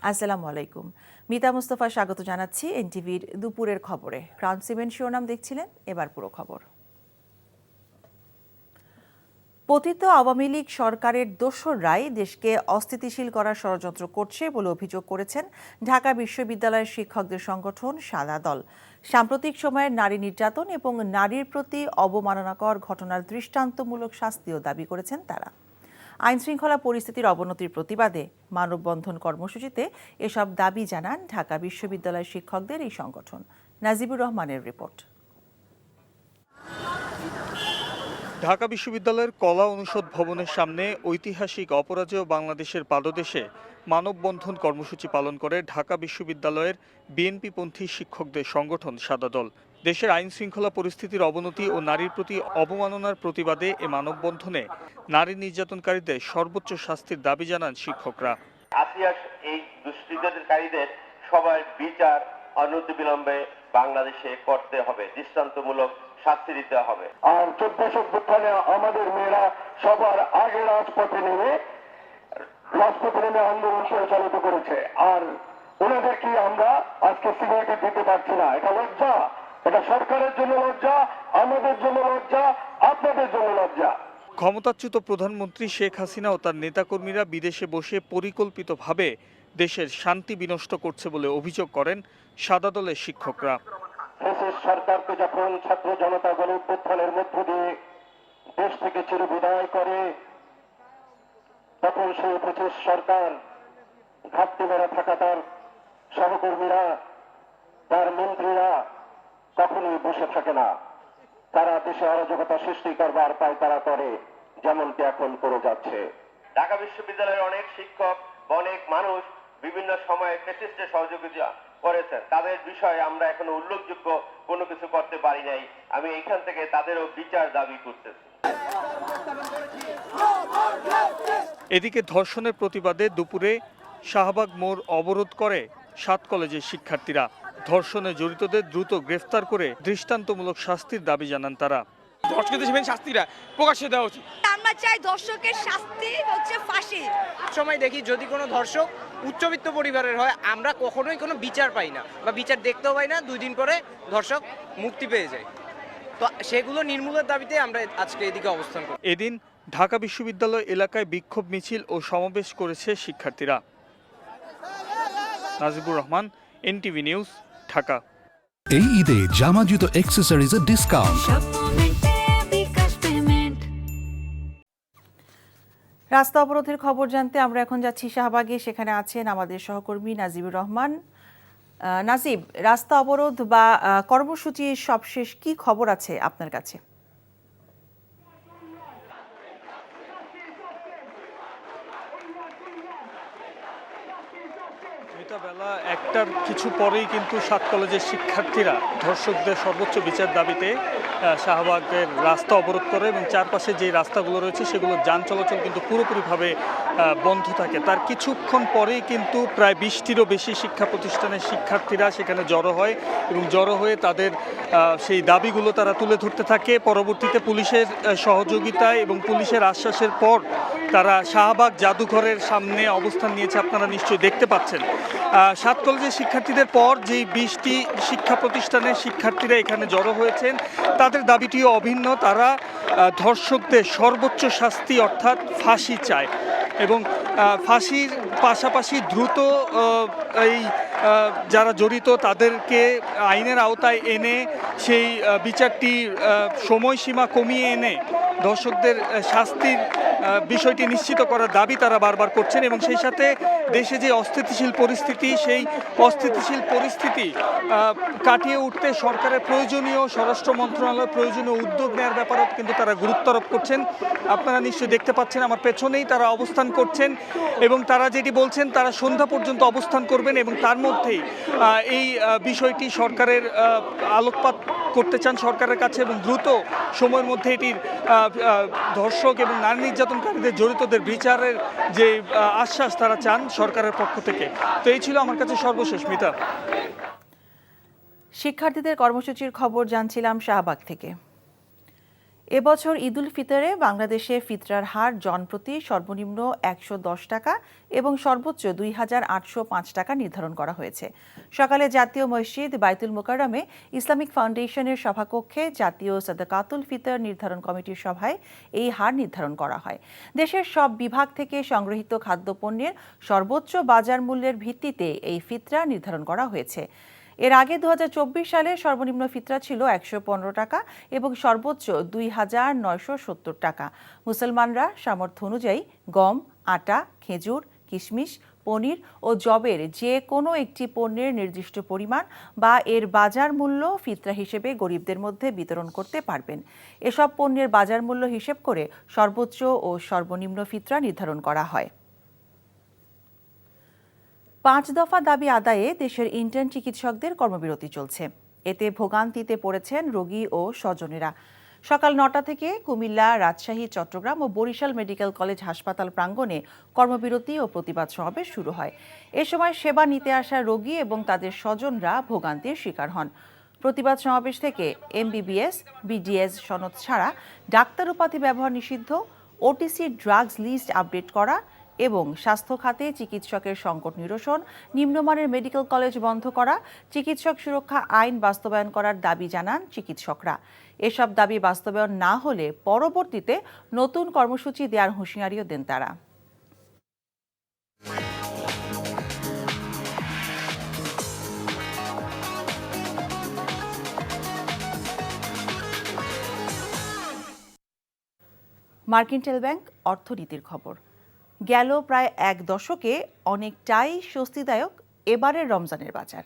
আসসালামু আলাইকুম। মিতা মুস্তফা স্বাগত জানাচ্ছি এনটিভির দুপুরের খবরে। ক্রাউন সিমেন্ট শিরোনাম দেখছিলেন, এবার পুরো খবর। পতিত আওয়ামী লীগ সরকারের দোসররাই দেশকে অস্থিতিশীল করার ষড়যন্ত্র করছে বলে অভিযোগ করেছেন ঢাকা বিশ্ববিদ্যালয়ের শিক্ষকদের সংগঠন সাদা দল। সাম্প্রতিক সময়ের নারী নির্যাতন এবং নারীর প্রতি অবমাননাকর ঘটনার দৃষ্টান্তমূলক শাস্তিও দাবি করেছেন তারা। আইনশৃঙ্খলা পরিস্থিতির অবনতির প্রতিবাদে মানববন্ধন কর্মসূচিতে এসব দাবি জানান ঢাকা বিশ্ববিদ্যালয়ের শিক্ষকদের এই সংগঠন। নাজিবুর রহমানের রিপোর্ট। ঢাকা বিশ্ববিদ্যালয়ের কলা অনুষদ ভবনের সামনে ঐতিহাসিক অপরাজেয় বাংলাদেশের পাদদেশে মানববন্ধন কর্মসূচি পালন করে ঢাকা বিশ্ববিদ্যালয়ের বিএনপিপন্থী শিক্ষকদের সংগঠন সাদা দল। দেশের আইন শৃঙ্খলা পরিস্থিতির অবনতি ও নারীর প্রতি অবমাননার প্রতিবাদে এ মানববন্ধনে নারী নির্যাতনকারীদের সর্বোচ্চ শাস্তির দাবি জানান শিক্ষকরা। এই দুষ্কৃতকারীদের সবার বিচার অনতিবিলম্বে বাংলাদেশে করতে হবে, দৃষ্টান্তমূলক শাস্তি দিতে হবে। আর 14 অভ্যুত্থানে আমাদের মেয়েরা সবার আগে রাজপথে নেমে আন্দোলন পরিচালিত করেছে, আর ওনাদেরকে আমরা আজকে সিগারেট দিতে পারছি না। এটা লজ্জা, এটা সরকারের জন্য লজ্জা, আমাদের জন্য লজ্জা, আপনাদের জন্য লজ্জা। ক্ষমতাচ্যুত প্রধানমন্ত্রী শেখ হাসিনা ও তার নেতাকর্মীরা বিদেশে বসে পরিকল্পিতভাবে দেশের শান্তি বিনষ্ট করছে বলে অভিযোগ করেন সাদা দলের শিক্ষকরা। দেশের সরকারকে যখন ছাত্র জনতা গণ অভ্যুত্থানের মধ্য দিয়ে দেশ থেকে চির বিদায় করে, তখন সেই ব্রিটিশ সরকার ঘাটতি মেরা থাকা তার সহকর্মীরা, তার মন্ত্রীরা কখনোই বসে থাকে না। তারা দেশে অরাজকতা সৃষ্টি করবার পায় তারা করে, যেমনটি এখন করে যাচ্ছে। ঢাকা বিশ্ববিদ্যালয়ের অনেক শিক্ষক, অনেক মানুষ বিভিন্ন সময়ে ফ্যাসিস্টের সহযোগিতা করেছেন। তাদের বিষয়ে আমরা এখনো উল্লেখযোগ্য কোনো কিছু করতে পারি নাই। আমি এখান থেকে তাদেরও বিচার দাবি করতেছি। এদিকে ধর্ষণের প্রতিবাদে দুপুরে শাহবাগ মোড় অবরোধ করে 7 কলেজের শিক্ষার্থীরা। ধর্ষণে জড়িতদের দ্রুত গ্রেফতার করে দৃষ্টান্তমূলক শাস্তির দাবি জানান তারা। ধর্ষকদের শাস্তিটা প্রকাশ্যে দেওয়া উচিত। আমরা চাই ধর্ষকের শাস্তি হচ্ছে ফাঁসি। সময় দেখি যদি কোনো ধর্ষক উচ্চবিত্ত পরিবারের হয়, আমরা কখনোই কোনো বিচার পাই না বা বিচার দেখতেও পাই না। 2 দিন পরে ধর্ষক মুক্তি পেয়ে যায়। তো সেগুলো নির্মূলের দাবিতে আমরা আজকে এদিকে অবস্থান করি। এদিন ঢাকা বিশ্ববিদ্যালয় এলাকায় বিক্ষোভ মিছিল ও সমাবেশ করেছে শিক্ষার্থীরা। Najibur Rahman, NTV news, Dhaka. এই ঈদে জামা জুতো অ্যাক্সেসরিজের ডিসকাউন্ট। রাস্তা অবরোধের খবর জানতে আমরা এখন যাচ্ছি শাহবাগে। সেখানে আছেন আমাদের সহকর্মী নাজিবুর রহমান। নাজিব, রাস্তা অবরোধ বা কর্মসূচির সবশেষ কি খবর আছে আপনার কাছে? বেলা 1টার কিছু পরেই কিন্তু 7 কলেজের শিক্ষার্থীরা ধর্ষকদের সর্বোচ্চ বিচার দাবিতে শাহবাগের রাস্তা অবরোধ করে এবং চারপাশে যে রাস্তাগুলো রয়েছে সেগুলো যান চলাচল কিন্তু পুরোপুরিভাবে বন্ধ থাকে। তার কিছুক্ষণ পরেই কিন্তু প্রায় 20টিরও বেশি শিক্ষা প্রতিষ্ঠানের শিক্ষার্থীরা সেখানে জড়ো হয় এবং জড়ো হয়ে তাদের সেই দাবিগুলো তারা তুলে ধরতে থাকে। পরবর্তীতে পুলিশের সহযোগিতায় এবং পুলিশের আশ্বাসের পর তারা শাহবাগ জাদুঘরের সামনে অবস্থান নিয়েছে, আপনারা নিশ্চয়ই দেখতে পাচ্ছেন। 7 কলেজের শিক্ষার্থীদের পর যেই 20টি শিক্ষা প্রতিষ্ঠানের শিক্ষার্থীরা এখানে জড়ো হয়েছেন, তাদের দাবিটিও অভিন্ন। তারা ধর্ষকদের সর্বোচ্চ শাস্তি অর্থাৎ ফাঁসি চায় এবং ফাঁসির পাশাপাশি দ্রুত এই যারা জড়িত তাদেরকে আইনের আওতায় এনে সেই বিচারটি সময়সীমা কমিয়ে এনে ধর্ষকদের শাস্তির বিষয়টি নিশ্চিত করার দাবি তারা বারবার করছেন এবং সেই সাথে দেশে যে অস্থিতিশীল পরিস্থিতি, সেই অস্থিতিশীল পরিস্থিতি কাটিয়ে উঠতে সরকারের প্রয়োজনীয়, স্বরাষ্ট্র মন্ত্রণালয়ের প্রয়োজনীয় উদ্যোগ নেওয়ার ব্যাপারেও কিন্তু তারা গুরুত্ব আরোপ করছেন। আপনারা নিশ্চয়ই দেখতে পাচ্ছেন আমার পেছনেই তারা অবস্থান করছেন এবং তারা যেটি বলছেন তারা সন্ধ্যা পর্যন্ত অবস্থান করবেন এবং তার মধ্যেই এই বিষয়টি সরকারের আলোকপাত করতে চান সরকারের কাছে এবং দ্রুত সময়ের মধ্যে এটির ধর্ষক এবং নারী নির্যাতনকারীদের জড়িতদের বিচারের যে আশ্বাস তারা চান সরকারের পক্ষ থেকে। তো এই ছিল আমার কাছে সর্বশেষ। মিতা, শিক্ষার্থীদের কর্মসূচির খবর জানছিলাম শাহবাগ থেকে। এবছর ঈদুল ফিতরে বাংলাদেশে ফিতরার হার জনপ্রতি সর্বনিম্ন ১১০ টাকা এবং সর্বোচ্চ ২,৮০৫ টাকা নির্ধারণ করা হয়েছে। সকালে জাতীয় মসজিদ বাইতুল মোকাররমে ইসলামিক ফাউন্ডেশনের সভাকক্ষে জাতীয় সাদাকাতুল ফিতর নির্ধারণ কমিটির সভায় এই হার নির্ধারণ করা হয়। দেশের সব বিভাগ থেকে সংগৃহীত খাদ্যপণ্যের সর্বোচ্চ বাজার মূল্যের ভিত্তিতে এই ফিতরা নির্ধারণ করা হয়েছে। এর আগে ২০২৪ সালে সর্বনিম্ন ফিতরা ছিল ১১৫ টাকা এবং সর্বোচ্চ ২,৯৭০ টাকা। মুসলমানরা সামর্থ্য অনুযায়ী গম, আটা, খেজুর, কিশমিশ, পনির ও যবের যে কোনো একটি পণ্যের নির্দিষ্ট পরিমাণ বা এর বাজার মূল্য ফিতরা হিসেবে গরিবদের মধ্যে বিতরণ করতে পারবেন। এসব পণ্যের বাজার মূল্য হিসেব করে সর্বোচ্চ ও সর্বনিম্ন ফিতরা নির্ধারণ করা হয়। ৫ দফা দাবি আদায়ে দেশের ইন্টার্ন চিকিৎসকদের কর্মবিরতি চলছে। এতে ভোগান্তিতে পড়েছেন রোগী ও স্বজনেরা। সকাল ৯টা থেকে কুমিল্লা, রাজশাহী, চট্টগ্রাম ও বরিশাল মেডিকেল কলেজ হাসপাতাল প্রাঙ্গণে কর্মবিরতি ও প্রতিবাদ সমাবেশ শুরু হয়। এ সময় সেবা নিতে আসা রোগী এবং তাদের স্বজনরা ভোগান্তির শিকার হন। প্রতিবাদ সমাবেশ থেকে এমবিবিএস, বিডিএস সনদ ছাড়া ডাক্তার উপাধি ব্যবহার নিষিদ্ধ, ওটিসি ড্রাগস লিস্ট আপডেট করা এবং স্বাস্থ্য খাতে চিকিৎসকের সংকট নিরসন, নিম্নমানের মেডিকেল কলেজ বন্ধ করা, চিকিৎসক সুরক্ষা আইন বাস্তবায়ন করার দাবি জানান চিকিৎসকরা। এসব দাবি বাস্তবায়ন না হলে পরবর্তীতে নতুন কর্মসূচি দেওয়ার হুঁশিয়ারিও দেন তারা। মার্কেন্টাইল ব্যাংক অর্থনীতির খবর। গেল প্রায় এক দশকে অনেকটাই স্বস্তিদায়ক এবারের রমজানের বাজার।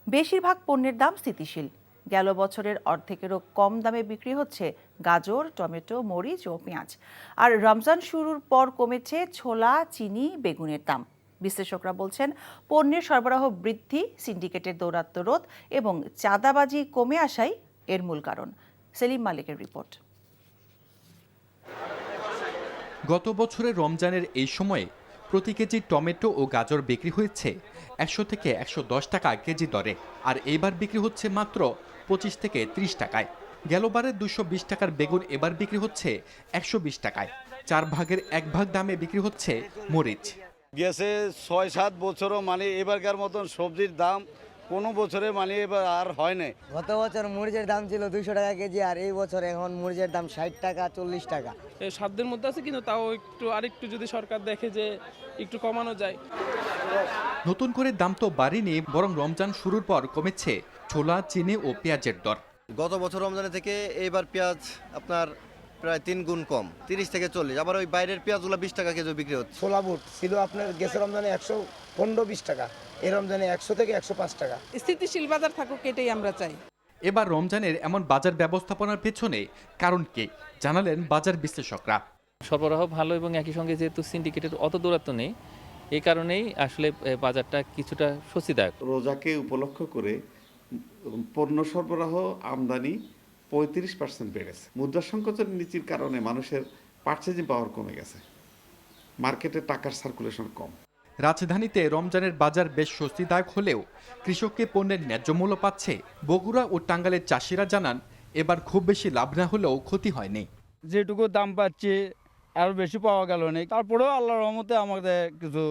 বেশিরভাগ পণ্যের দাম স্থিতিশীল। গেল বছরের অর্ধেকেরও কম দামে বিক্রি হচ্ছে গাজর, টমেটো, মরিচ ও পেঁয়াজ। আর রমজান শুরুর পর কমেছে ছোলা, চিনি, বেগুনের দাম। বিশ্লেষকরা বলছেন, পণ্যের সরবরাহ বৃদ্ধি, সিন্ডিকেটের দৌরাত্ম্য রোধ এবং চাঁদাবাজি কমে আসাই এর মূল কারণ। সেলিম মালিকের রিপোর্ট। গত বছরের রমজানের এই সময়ে প্রতি কেজি টমেটো ও গাজর বিক্রি হয়েছে ১০০ থেকে ১১০ টাকা কেজি দরে, আর এইবার বিক্রি হচ্ছে মাত্র ২৫ থেকে ৩০ টাকায়। গেলবারের ২২০ টাকার বেগুন এবার বিক্রি হচ্ছে ১২০ টাকায়। ৪ ভাগের ১ ভাগ দামে বিক্রি হচ্ছে মরিচ। গেছে ৬-৭ বছরও এবারকার মতন সবজির দাম কোনো বছরে এবার আর হয় নাই। গত বছর মরিচের দাম ছিল ২০০ টাকা কেজি, আর এই বছর এখন মরিচের দাম ৬০ টাকা, ৪০ টাকা। সাধ্যের মধ্যে আছে, কিন্তু তাও আরেকটু যদি সরকার দেখে যে একটু কমানো যায়। নতুন করে দাম তো বাড়েনি, বরং রমজান শুরুর পর কমেছে ছোলা, চিনি ও পেঁয়াজের দর। গত বছর রমজানের থেকে এইবার পেঁয়াজ আপনার প্রায় ৩ গুণ কম, ৩০ থেকে ৪০। আবার ওই বাইরের পেঁয়াজগুলো 20 টাকা কেজি বিক্রি হচ্ছে। ছোলা বুট ছিল আপনার গেছে রমজানে ১১৫-২০ টাকা, এই রমজানে ১০০ থেকে ১০৫ টাকা। স্থিতিশীল বাজার থাকুক, এটাই আমরা চাই। এবার রমজানের এমন বাজার ব্যবস্থাপনার পেছনে কারণ কি জানালেন বাজার বিশ্লেষকরা। সরবরাহ ভালো এবং একই সঙ্গে যেহেতু সিন্ডিকেটের অত দূরত্ব নেই, এই কারণেই আসলে বাজারটা কিছুটা স্বস্তিদায়ক। রোজাকে উপলক্ষ করে পণ্য সরবরাহ আমদানি 35% বেড়েছে। মুদ্রা সংকোচনের নীতির কারণে মানুষের পারচেজিং পাওয়ার কমে গেছে, মার্কেটে টাকার সার্কুলেশন কম। রাজধানীতে রমজানের বাজার বেশ স্বস্তিদায়ক হলেও কৃষককে পণ্যের ন্যায্য মূল্য পাচ্ছে। বগুড়া ও টাঙ্গাইলের চাষিরা জানান, এবার খুব বেশি লাভ না হলেও ক্ষতি হয়নি। যেটুকু দাম পাচ্ছি আরো বেশি পাওয়া গেল না, তারপরেও আল্লাহর রহমতে আমাদের কিছু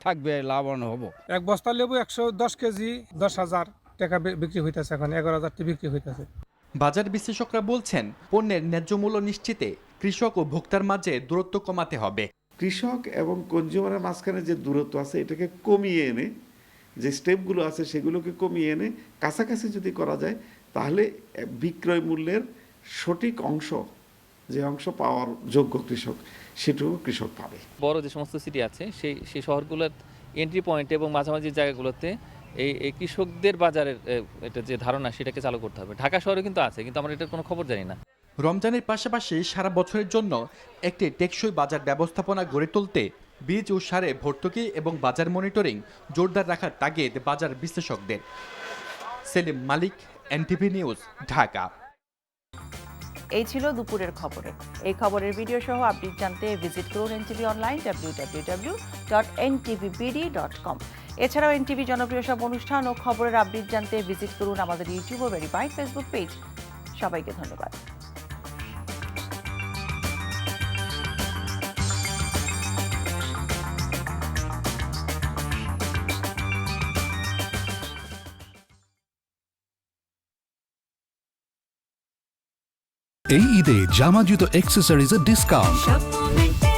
থাকবে, লাভবান হব। এক বস্তা লেবু ১১০ কেজি ১০,০০০ টাকা বিক্রি হইতেছে, এখন ১১,০০০ টাকা বিক্রি হইতেছে। বাজার বিশ্লেষকরা বলছেন, পণ্যের ন্যায্য মূল্য নিশ্চিতে কৃষক ও ভোক্তার মাঝে দূরত্ব কমাতে হবে। কৃষক এবং কনজিউমারের মাঝখানে যে দূরত্ব আছে এটাকে কমিয়ে এনে, যে স্টেপগুলো আছে সেগুলোকে কমিয়ে এনে কাছাকাছি যদি করা যায়, তাহলে বিক্রয় মূল্যের সঠিক অংশ, যে অংশ পাওয়ার যোগ্য কৃষক, সেটুকু কৃষক পাবে। বড় যে সমস্ত সিটি আছে সেই শহরগুলোর এন্ট্রি পয়েন্ট এবং মাঝামাঝি জায়গাগুলোতে এই কৃষকদের বাজারের এটা যে ধারণা সেটাকে চালু করতে হবে। ঢাকা শহরে কিন্তু আছে, কিন্তু আমরা এটার কোনো খবর জানি না। রমজানের পাশাপাশি সারা বছরের জন্য একটি টেকসই বাজার ব্যবস্থাপনা গড়ে তুলতে বীজ ও সারে ভর্তুকি এবং বাজার মনিটরিং জোরদার রাখার তাগিদ বাজার বিশ্লেষকদের। সেলিম মালিক, এনটিভি নিউজ, ঢাকা। এই ছিল দুপুরের খবরে। এই খবরের ভিডিও সহ আপডেট জানতে ভিজিট করুন এনটিভি অনলাইন www.ntvbd.com। এছাড়াও এনটিভি জনপ্রিয় সব অনুষ্ঠান ও খবরের আপডেট জানতে ভিজিট করুন আমাদের ইউটিউব ও ভেরিফাইড ফেসবুক পেজ। সবাইকে ধন্যবাদ। এই ঈদে জামা জুতো অ্যাক্সেসরিজের ডিসকাউন্ট। সব মোমেন্টে